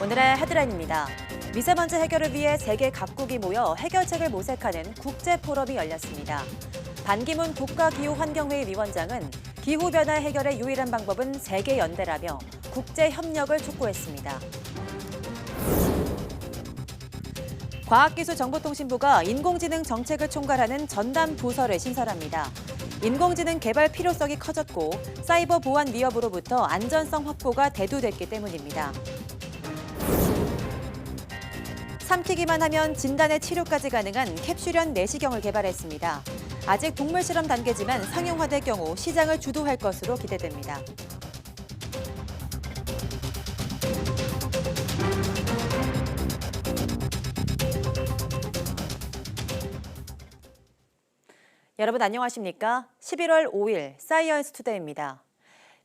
오늘의 헤드라인입니다. 미세먼지 해결을 위해 세계 각국이 모여 해결책을 모색하는 국제포럼이 열렸습니다. 반기문 국가기후환경회의 위원장은 기후변화 해결의 유일한 방법은 세계 연대라며 국제협력을 촉구했습니다. 과학기술정보통신부가 인공지능 정책을 총괄하는 전담 부서를 신설합니다. 인공지능 개발 필요성이 커졌고 사이버 보안 위협으로부터 안전성 확보가 대두됐기 때문입니다. 삼키기만 하면 진단의 치료까지 가능한 캡슐형 내시경을 개발했습니다. 아직 동물 실험 단계지만 상용화될 경우 시장을 주도할 것으로 기대됩니다. 여러분 안녕하십니까? 11월 5일 사이언스 투데이입니다.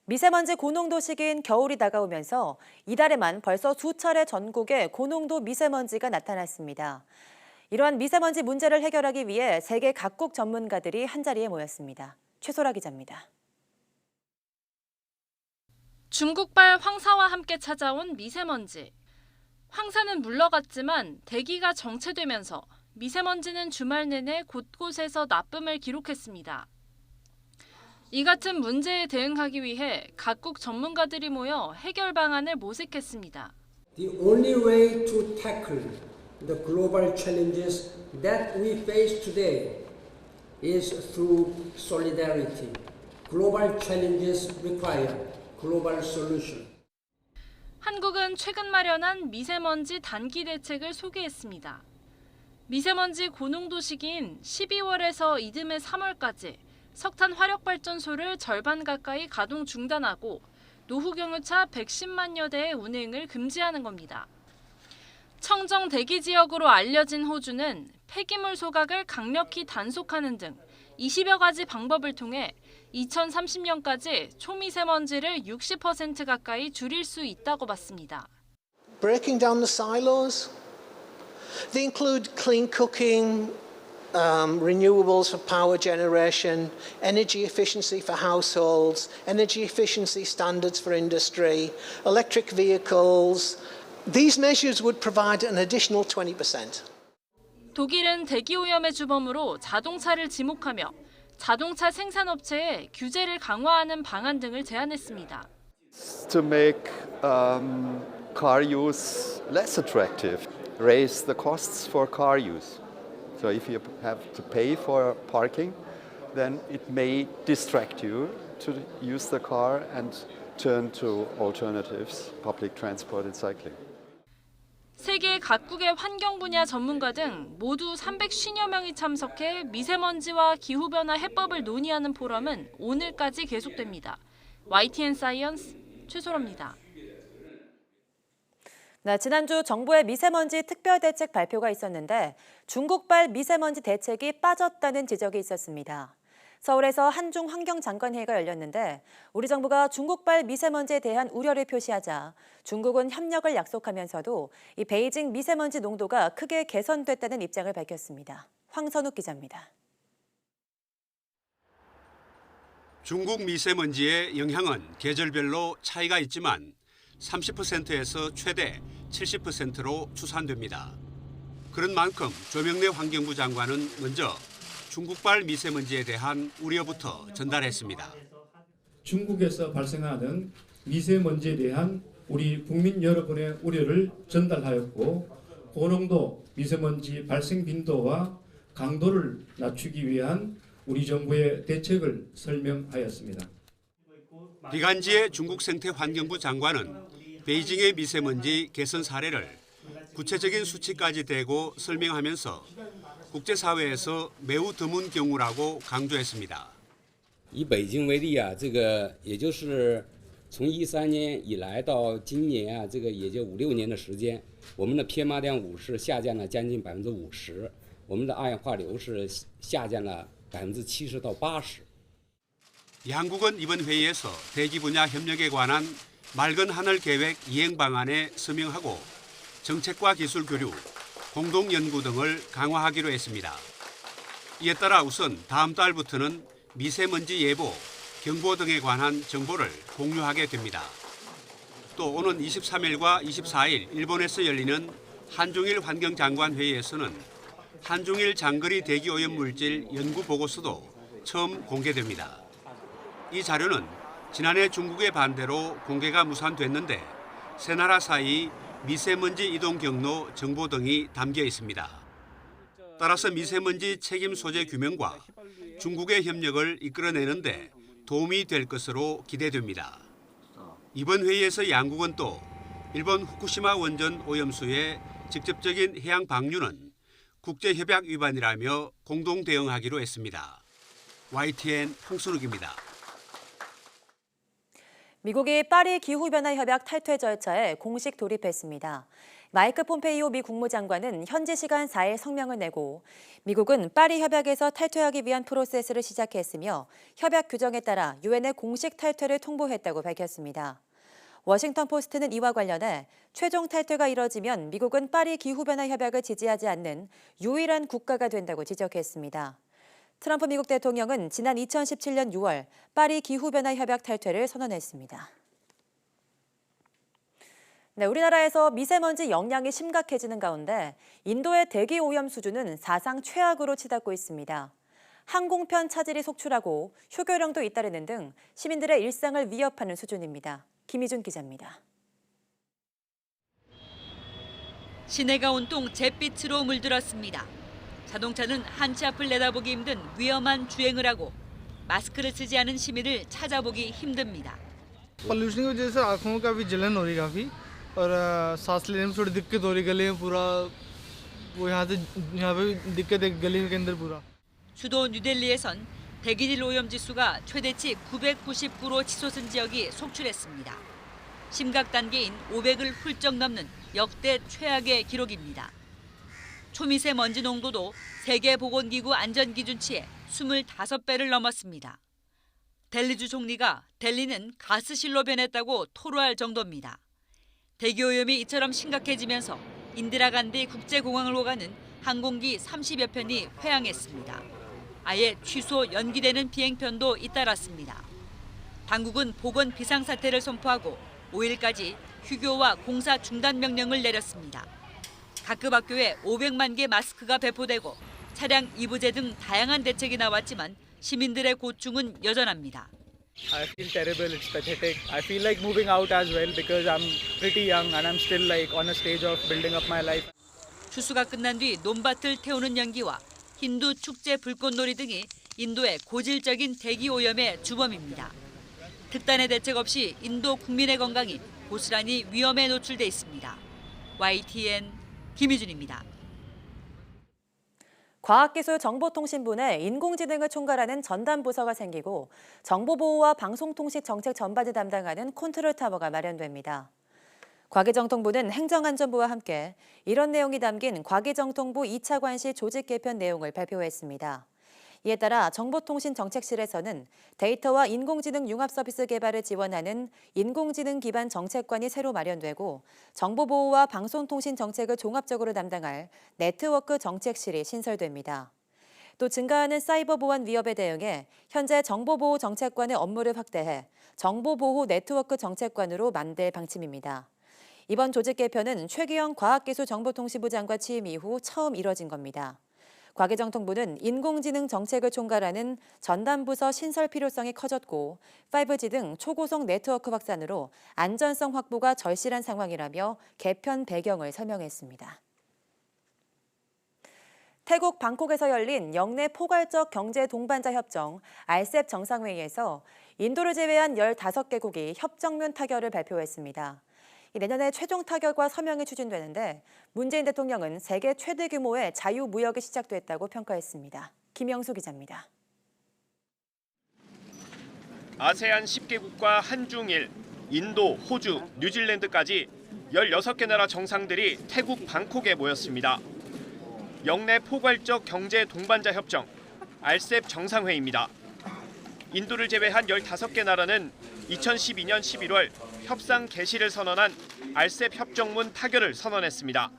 미세먼지 고농도 시기인 겨울이 다가오면서 이달에만 벌써 두 차례 전국에 고농도 미세먼지가 나타났습니다. 이러한 미세먼지 문제를 해결하기 위해 세계 각국 전문가들이 한자리에 모였습니다. 최소라 기자입니다. 중국발 황사와 함께 찾아온 미세먼지. 황사는 물러갔지만 대기가 정체되면서 미세먼지는 주말 내내 곳곳에서 나쁨을 기록했습니다. 이 같은 문제에 대응하기 위해 각국 전문가들이 모여 해결 방안을 모색했습니다. The only way to tackle the global challenges that we face today is through solidarity. Global challenges require global solution. 한국은 최근 마련한 미세먼지 단기 대책을 소개했습니다. 미세먼지 고농도 시기인 12월에서 이듬해 3월까지 석탄 화력발전소를 절반 가까이 가동 중단하고 노후경유차 110만여 대의 운행을 금지하는 겁니다. 청정 대기 지역으로 알려진 호주는 폐기물 소각을 강력히 단속하는 등 20여 가지 방법을 통해 2030년까지 초미세먼지를 60% 가까이 줄일 수 있다고 봤습니다. Breaking down the silos. They include clean cooking, renewables for power generation, energy efficiency for households, energy efficiency standards for industry, electric vehicles. These measures would provide an additional 20%. 독일은 대기오염의 주범으로 자동차를 지목하며 자동차 생산업체에 규제를 강화하는 방안 등을 제안했습니다. To make car use less attractive, raise the costs for car use. So if you have to pay for parking, then it may distract you to use the car and turn to alternatives, public transport and cycling. 세계 각국의 환경 분야 전문가 등 모두 350여 명이 참석해 미세먼지와 기후변화 해법을 논의하는 포럼은 오늘까지 계속됩니다. YTN 사이언스 최소라입니다. 네, 지난주 정부의 미세먼지 특별대책 발표가 있었는데 중국발 미세먼지 대책이 빠졌다는 지적이 있었습니다. 서울에서 한중 환경장관회의가 열렸는데 우리 정부가 중국발 미세먼지에 대한 우려를 표시하자 중국은 협력을 약속하면서도 이 베이징 미세먼지 농도가 크게 개선됐다는 입장을 밝혔습니다. 황선욱 기자입니다. 중국 미세먼지의 영향은 계절별로 차이가 있지만 30%에서 최대 70%로 추산됩니다. 그런 만큼 조명래 환경부 장관은 먼저 중국발 미세먼지에 대한 우려부터 전달했습니다. 중국에서 발생하는 미세먼지에 대한 우리 국민 여러분의 우려를 전달하였고 고농도 미세먼지 발생 빈도와 강도를 낮추기 위한 우리 정부의 대책을 설명하였습니다. 비간지의 중국 생태환경부 장관은 베이징의 미세먼지 개선 사례를 구체적인 수치까지 대고 설명하면서 국제사회에서 매우 드문 경우라고 강조했습니다. 以北京为例啊，这个也就是从13年以来到今年啊，这个也就5、6年的时间，我们的 PM2.5是下降了将近50%，我们的二氧化硫是下降了70%到80%。 한국은 이번 회의에서 대기 분야 협력에 관한 맑은 하늘 계획 이행 방안에 서명하고 정책과 기술 교류, 공동 연구 등을 강화하기로 했습니다. 이에 따라 우선 다음 달부터는 미세먼지 예보, 경보 등에 관한 정보를 공유하게 됩니다. 또 오는 23일과 24일 일본에서 열리는 한중일 환경장관 회의에서는 한중일 장거리 대기오염 물질 연구 보고서도 처음 공개됩니다. 이 자료는 지난해 중국의 반대로 공개가 무산됐는데 세 나라 사이 미세먼지 이동 경로 정보 등이 담겨 있습니다. 따라서 미세먼지 책임 소재 규명과 중국의 협력을 이끌어내는데 도움이 될 것으로 기대됩니다. 이번 회의에서 양국은 또 일본 후쿠시마 원전 오염수의 직접적인 해양 방류는 국제협약 위반이라며 공동 대응하기로 했습니다. YTN 홍순욱입니다. 미국이 파리 기후변화 협약 탈퇴 절차에 공식 돌입했습니다. 마이크 폼페이오 미 국무장관은 현지 시간 4일 성명을 내고 미국은 파리 협약에서 탈퇴하기 위한 프로세스를 시작했으며 협약 규정에 따라 유엔에 공식 탈퇴를 통보했다고 밝혔습니다. 워싱턴 포스트는 이와 관련해 최종 탈퇴가 이뤄지면 미국은 파리 기후변화 협약을 지지하지 않는 유일한 국가가 된다고 지적했습니다. 트럼프 미국 대통령은 지난 2017년 6월 파리 기후변화 협약 탈퇴를 선언했습니다. 네, 우리나라에서 미세먼지 영향이 심각해지는 가운데 인도의 대기 오염 수준은 사상 최악으로 치닫고 있습니다. 항공편 차질이 속출하고 휴교령도 잇따르는 등 시민들의 일상을 위협하는 수준입니다. 김희준 기자입니다. 시내가 온통 잿빛으로 물들었습니다. 자동차는 한치 앞을 내다보기 힘든 위험한 주행을 하고 마스크를 쓰지 않은 시민을 찾아보기 힘듭니다. पोल्यूशन की वजह से आंखों में काफ़ी जलन हो रही काफ़ी और सांस लेने में थोड़ी दिक्कत हो रही गले में पूरा वो यहाँ पे दिक्कत है गले के अंदर पूरा. 수도 뉴델리에선 대기질 오염 지수가 최대치 999로 치솟은 지역이 속출했습니다. 심각 단계인 500을 훌쩍 넘는 역대 최악의 기록입니다. 초미세먼지 농도도 세계보건기구 안전기준치의 25배를 넘었습니다. 델리주 총리가 델리는 가스실로 변했다고 토로할 정도입니다. 대기오염이 이처럼 심각해지면서 인디라 간디 국제공항을 오가는 항공기 30여 편이 회항했습니다. 아예 취소 연기되는 비행편도 잇따랐습니다. 당국은 보건 비상사태를 선포하고 5일까지 휴교와 공사 중단 명령을 내렸습니다. 각급 학교에 500만 개 마스크가 배포되고 차량 이부제 등 다양한 대책이 나왔지만 시민들의 고충은 여전합니다. I feel terrible. It's pathetic. I feel like moving out as well because I'm pretty young and I'm still like on a stage of building up my life. 추수가 끝난 뒤 논밭을 태우는 연기와 힌두 축제 불꽃놀이 등이 인도의 고질적인 대기 오염의 주범입니다. 특단의 대책 없이 인도 국민의 건강이 고스란히 위험에 노출돼 있습니다. YTN 김희준입니다. 과학기술정보통신부 내 인공지능을 총괄하는 전담부서가 생기고 정보보호와 방송통신 정책 전반을 담당하는 컨트롤타워가 마련됩니다. 과기정통부는 행정안전부와 함께 이런 내용이 담긴 과기정통부 2차 관실 조직 개편 내용을 발표했습니다. 이에 따라 정보통신정책실에서는 데이터와 인공지능 융합 서비스 개발을 지원하는 인공지능 기반 정책관이 새로 마련되고 정보보호와 방송통신 정책을 종합적으로 담당할 네트워크 정책실이 신설됩니다. 또 증가하는 사이버 보안 위협에 대응해 현재 정보보호 정책관의 업무를 확대해 정보보호 네트워크 정책관으로 만들 방침입니다. 이번 조직 개편은 최기영 과학기술정보통신부 장관 취임 이후 처음 이뤄진 겁니다. 과기정통부는 인공지능 정책을 총괄하는 전담부서 신설 필요성이 커졌고 5G 등 초고속 네트워크 확산으로 안전성 확보가 절실한 상황이라며 개편 배경을 설명했습니다. 태국 방콕에서 열린 영내 포괄적 경제 동반자 협정 RCEP 정상회의에서 인도를 제외한 15개국이 협정면 타결을 발표했습니다. 내년에 최종 타결과 서명이 추진되는데 문재인 대통령은 세계 최대 규모의 자유무역이 시작됐다고 평가했습니다. 김영수 기자입니다. 아세안 10개국과 한중일, 인도, 호주, 뉴질랜드까지 16개 나라 정상들이 태국 방콕에 모였습니다. 영내 포괄적 경제 동반자 협정, RCEP 정상회의입니다. 인도를 제외한 15개 나라는 2012년 11월 협상 개시를 선언한 RCEP 협정문 타결을 선언했습니다.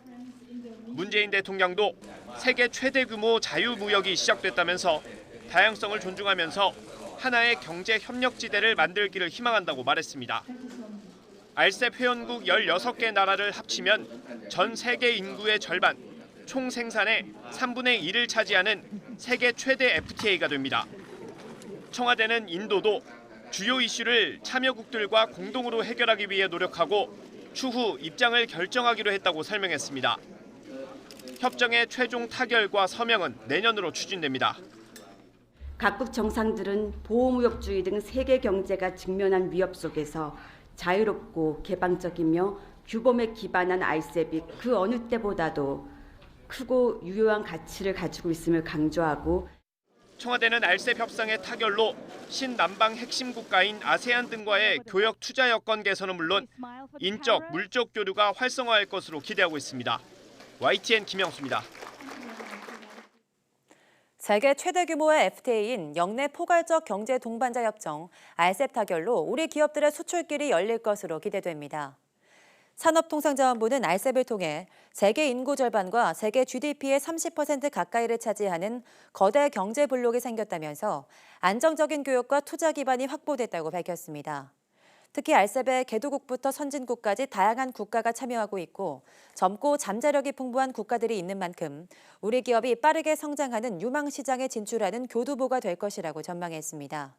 문재인 대통령도 세계 최대 규모 자유무역이 시작됐다면서 다양성을 존중하면서 하나의 경제 협력지대를 만들기를 희망한다고 말했습니다. RCEP 회원국 16개 나라를 합치면 전 세계 인구의 절반, 총 생산의 3분의 1을 차지하는 세계 최대 FTA가 됩니다. 청와대는 인도도 주요 이슈를 참여국들과 공동으로 해결하기 위해 노력하고 추후 입장을 결정하기로 했다고 설명했습니다. 협정의 최종 타결과 서명은 내년으로 추진됩니다. 각국 정상들은 보호무역주의 등 세계 경제가 직면한 위협 속에서 자유롭고 개방적이며 규범에 기반한 RCEP이 그 어느 때보다도 크고 유효한 가치를 가지고 있음을 강조하고 청와대는 RCEP 협상의 타결로 신남방 핵심 국가인 아세안 등과의 교역 투자 여건 개선은 물론 인적, 물적 교류가 활성화할 것으로 기대하고 있습니다. YTN 김영수입니다. 세계 최대 규모의 FTA인 영내 포괄적 경제 동반자 협정 RCEP 타결로 우리 기업들의 수출길이 열릴 것으로 기대됩니다. 산업통상자원부는 RCEP을 통해 세계 인구 절반과 세계 GDP의 30% 가까이를 차지하는 거대 경제 블록이 생겼다면서 안정적인 교역과 투자 기반이 확보됐다고 밝혔습니다. 특히 RCEP의 개도국부터 선진국까지 다양한 국가가 참여하고 있고 젊고 잠재력이 풍부한 국가들이 있는 만큼 우리 기업이 빠르게 성장하는 유망 시장에 진출하는 교두보가 될 것이라고 전망했습니다.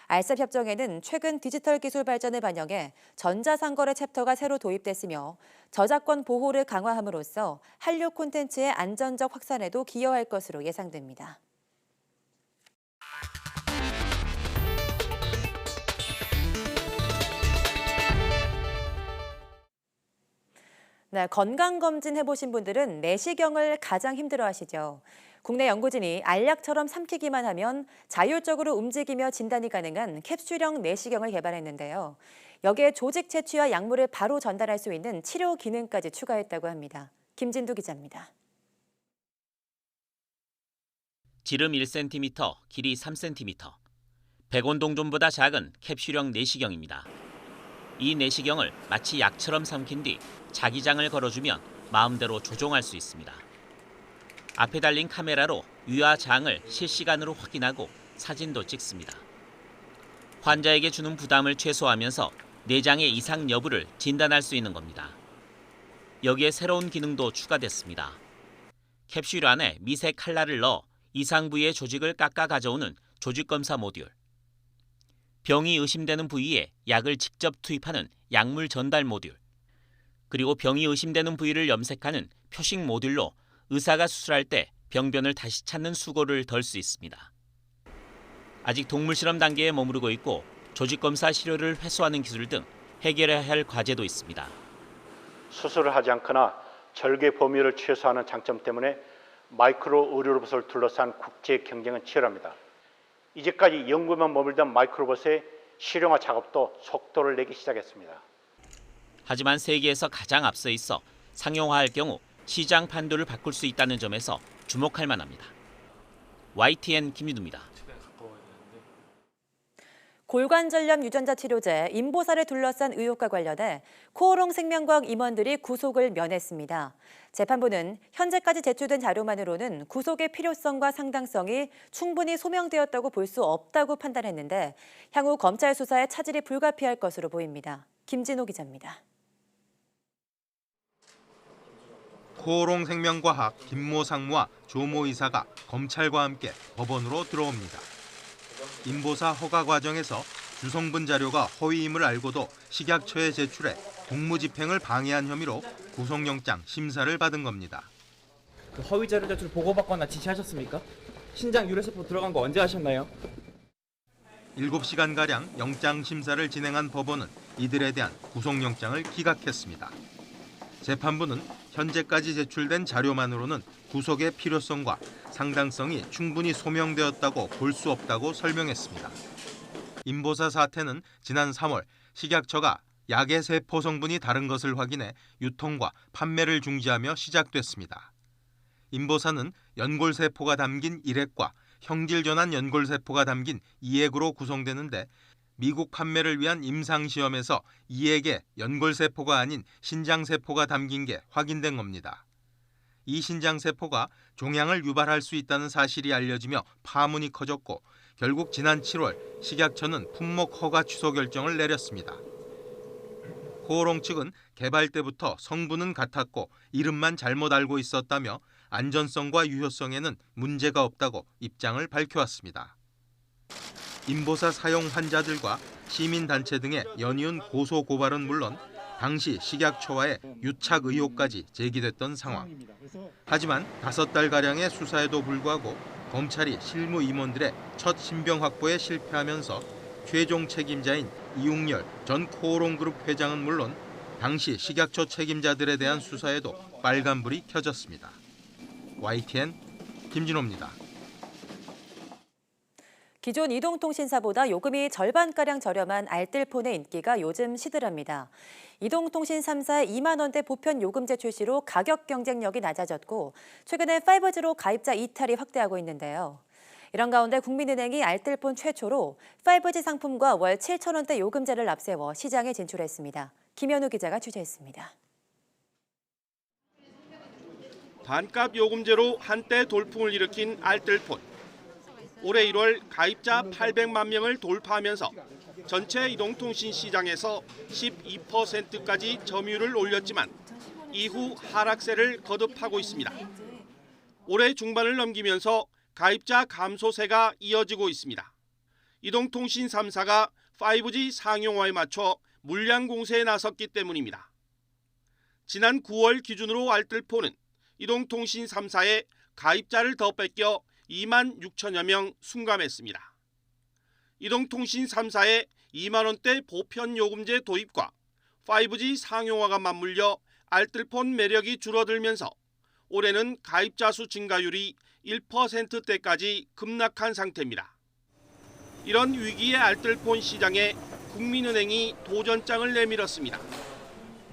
RCEP 협정에는 최근 디지털 기술 발전을 반영해 전자상거래 챕터가 새로 도입됐으며 저작권 보호를 강화함으로써 한류 콘텐츠의 안전적 확산에도 기여할 것으로 예상됩니다. 네, 건강검진 해보신 분들은 내시경을 가장 힘들어하시죠. 국내 연구진이 알약처럼 삼키기만 하면 자율적으로 움직이며 진단이 가능한 캡슐형 내시경을 개발했는데요. 여기에 조직 채취와 약물을 바로 전달할 수 있는 치료 기능까지 추가했다고 합니다. 김진두 기자입니다. 지름 1cm, 길이 3cm, 백원동전보다 작은 캡슐형 내시경입니다. 이 내시경을 마치 약처럼 삼킨 뒤 자기장을 걸어주면 마음대로 조종할 수 있습니다. 앞에 달린 카메라로 위와 장을 실시간으로 확인하고 사진도 찍습니다. 환자에게 주는 부담을 최소화하면서 내장의 이상 여부를 진단할 수 있는 겁니다. 여기에 새로운 기능도 추가됐습니다. 캡슐 안에 미세 칼날을 넣어 이상 부위의 조직을 깎아 가져오는 조직검사 모듈. 병이 의심되는 부위에 약을 직접 투입하는 약물 전달 모듈. 그리고 병이 의심되는 부위를 염색하는 표식 모듈로 의사가 수술할 때 병변을 다시 찾는 수고를 덜 수 있습니다. 아직 동물 실험 단계에 머무르고 있고 조직검사 시료를 회수하는 기술 등 해결해야 할 과제도 있습니다. 수술을 하지 않거나 절개 범위를 최소화하는 장점 때문에 마이크로 의료로봇을 둘러싼 국제 경쟁은 치열합니다. 이제까지 연구만 머물던 마이크로봇의 실용화 작업도 속도를 내기 시작했습니다. 하지만 세계에서 가장 앞서 있어 상용화할 경우 시장 판도를 바꿀 수 있다는 점에서 주목할 만합니다. YTN 김유두입니다. 골관절염 유전자 치료제 인보사를 둘러싼 의혹과 관련해 코오롱 생명과학 임원들이 구속을 면했습니다. 재판부는 현재까지 제출된 자료만으로는 구속의 필요성과 상당성이 충분히 소명되었다고 볼 수 없다고 판단했는데 향후 검찰 수사에 차질이 불가피할 것으로 보입니다. 김진호 기자입니다. 코오롱 생명과학 김모 상무와 조모 이사가 검찰과 함께 법원으로 들어옵니다. 인보사 허가 과정에서 주성분 자료가 허위임을 알고도 식약처에 제출해 공무집행을 방해한 혐의로 구속영장 심사를 받은 겁니다. 그 허위 자료 제출 보고받거나 지시하셨습니까? 신장 유래세포 들어간 거 언제 하셨나요? 7시간가량 영장 심사를 진행한 법원은 이들에 대한 구속영장을 기각했습니다. 재판부는 현재까지 제출된 자료만으로는 구속의 필요성과 상당성이 충분히 소명되었다고 볼 수 없다고 설명했습니다. 인보사 사태는 지난 3월 식약처가 약의 세포 성분이 다른 것을 확인해 유통과 판매를 중지하며 시작됐습니다. 인보사는 연골세포가 담긴 1핵과 형질전환 연골세포가 담긴 2핵으로 구성되는데 미국 판매를 위한 임상시험에서 2핵에 연골세포가 아닌 신장세포가 담긴 게 확인된 겁니다. 이 신장세포가 종양을 유발할 수 있다는 사실이 알려지며 파문이 커졌고 결국 지난 7월 식약처는 품목 허가 취소 결정을 내렸습니다. 코오롱 측은 개발 때부터 성분은 같았고 이름만 잘못 알고 있었다며 안전성과 유효성에는 문제가 없다고 입장을 밝혀왔습니다. 인보사 사용 환자들과 시민단체 등의 연이은 고소 고발은 물론 당시 식약처와의 유착 의혹까지 제기됐던 상황. 하지만 5달가량의 수사에도 불구하고 검찰이 실무 임원들의 첫 신병 확보에 실패하면서 최종 책임자인 이웅열 전 코오롱그룹 회장은 물론 당시 식약처 책임자들에 대한 수사에도 빨간불이 켜졌습니다. YTN 김진호입니다. 기존 이동통신사보다 요금이 절반가량 저렴한 알뜰폰의 인기가 요즘 시들합니다. 이동통신 3사의 2만 원대 보편 요금제 출시로 가격 경쟁력이 낮아졌고 최근에 5G로 가입자 이탈이 확대하고 있는데요. 이런 가운데 국민은행이 알뜰폰 최초로 5G 상품과 월 7,000원대 요금제를 앞세워 시장에 진출했습니다. 김현우 기자가 취재했습니다. 반값 요금제로 한때 돌풍을 일으킨 알뜰폰. 올해 1월 가입자 800만 명을 돌파하면서 전체 이동통신 시장에서 12%까지 점유율을 올렸지만 이후 하락세를 거듭하고 있습니다. 올해 중반을 넘기면서 가입자 감소세가 이어지고 있습니다. 이동통신 3사가 5G 상용화에 맞춰 물량 공세에 나섰기 때문입니다. 지난 9월 기준으로 알뜰폰은 이동통신 3사에 가입자를 더 뺏겨 2만 6천여 명 순감했습니다. 이동통신 3사의 2만 원대 보편 요금제 도입과 5G 상용화가 맞물려 알뜰폰 매력이 줄어들면서 올해는 가입자 수 증가율이 1%대까지 급락한 상태입니다. 이런 위기의 알뜰폰 시장에 국민은행이 도전장을 내밀었습니다.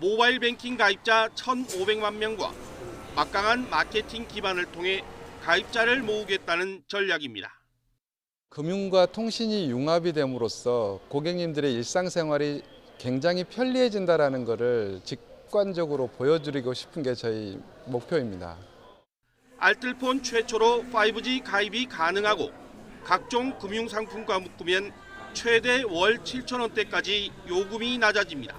모바일 뱅킹 가입자 1,500만 명과 막강한 마케팅 기반을 통해 가입자를 모으겠다는 전략입니다. 금융과 통신이 융합이 됨으로써 고객님들의 일상생활이 굉장히 편리해진다는 것을 직관적으로 보여드리고 싶은 게 저희 목표입니다. 알뜰폰 최초로 5G 가입이 가능하고 각종 금융상품과 묶으면 최대 월 7,000원대까지 요금이 낮아집니다.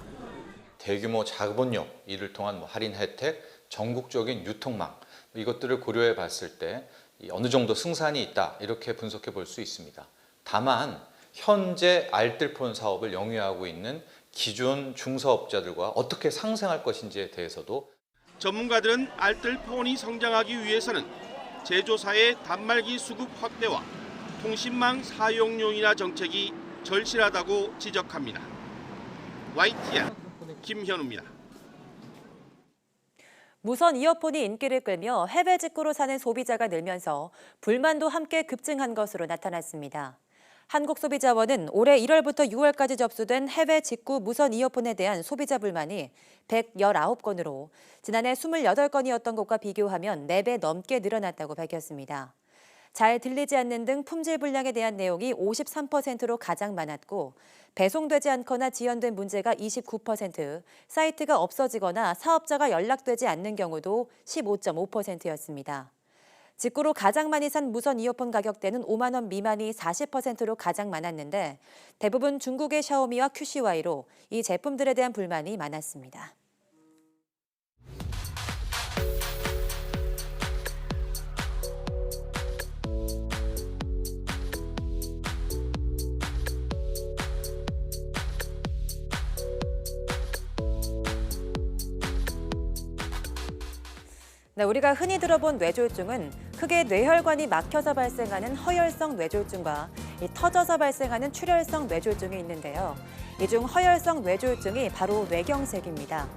대규모 자본용, 이를 통한 할인 혜택, 전국적인 유통망, 이것들을 고려해 봤을 때 어느 정도 승산이 있다 이렇게 분석해 볼 수 있습니다. 다만 현재 알뜰폰 사업을 영위하고 있는 기존 중사업자들과 어떻게 상생할 것인지에 대해서도 전문가들은 알뜰폰이 성장하기 위해서는 제조사의 단말기 수급 확대와 통신망 사용료인하 정책이 절실하다고 지적합니다. YTN 김현우입니다. 무선 이어폰이 인기를 끌며 해외 직구로 사는 소비자가 늘면서 불만도 함께 급증한 것으로 나타났습니다. 한국소비자원은 올해 1월부터 6월까지 접수된 해외 직구 무선 이어폰에 대한 소비자 불만이 119건으로 지난해 28건이었던 것과 비교하면 4배 넘게 늘어났다고 밝혔습니다. 잘 들리지 않는 등 품질 불량에 대한 내용이 53%로 가장 많았고 배송되지 않거나 지연된 문제가 29%, 사이트가 없어지거나 사업자가 연락되지 않는 경우도 15.5%였습니다. 직구로 가장 많이 산 무선 이어폰 가격대는 5만 원 미만이 40%로 가장 많았는데 대부분 중국의 샤오미와 QCY로 이 제품들에 대한 불만이 많았습니다. 네, 우리가 흔히 들어본 뇌졸중은 크게 뇌혈관이 막혀서 발생하는 허혈성 뇌졸중과 터져서 발생하는 출혈성 뇌졸중이 있는데요. 이 중 허혈성 뇌졸중이 바로 뇌경색입니다.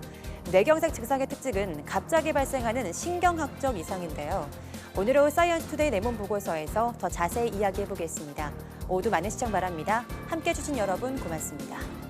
뇌경색 증상의 특징은 갑자기 발생하는 신경학적 이상인데요. 오늘은 사이언스 투데이 내문 보고서에서 더 자세히 이야기해 보겠습니다. 모두 많은 시청 바랍니다. 함께해 주신 여러분 고맙습니다.